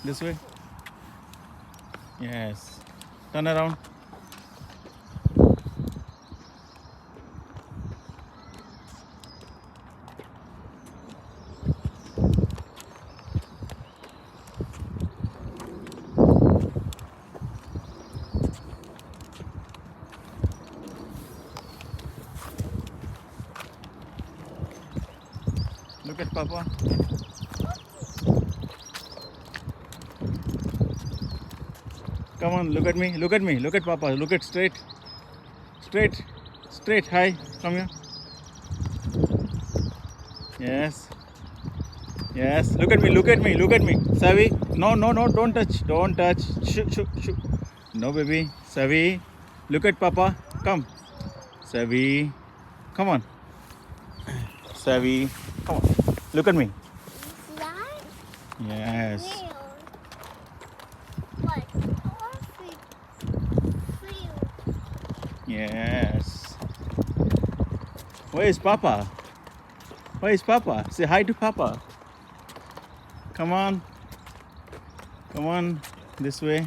This way. Yes. Turn around. Look at Papa. Come on, look at me. Look at me. Look at Papa. Look at straight. Straight. Straight. Hi. Come here. Yes. Yes. Look at me. Look at me. Look at me. Savi. No, no, no. Don't touch. Don't touch. Shoo, shoo, shoo. No, baby. Savi. Look at Papa. Come. Savi. Come on. Savi. Come on. Look at me. Yes. Yes. Where is Papa? Where is Papa? Say hi to Papa. Come on. Come on. This way.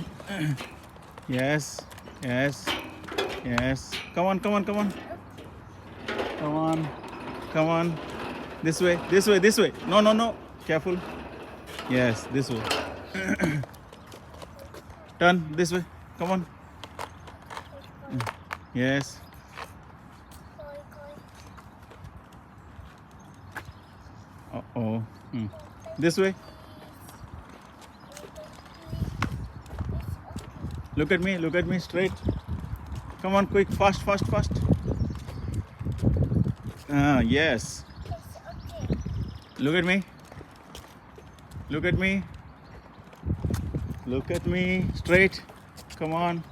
Yes. Yes. Yes. Come on, come on, come on. Come on. Come on. This way. This way. This way. No, no, no. Careful. Yes, this way. Turn this way. Come on. Yes. Uh-oh. This way. Look at me. Look at me straight. Come on, quick. Fast, fast, fast. Yes. Look at me. Look at me. Look at me. Straight. Come on.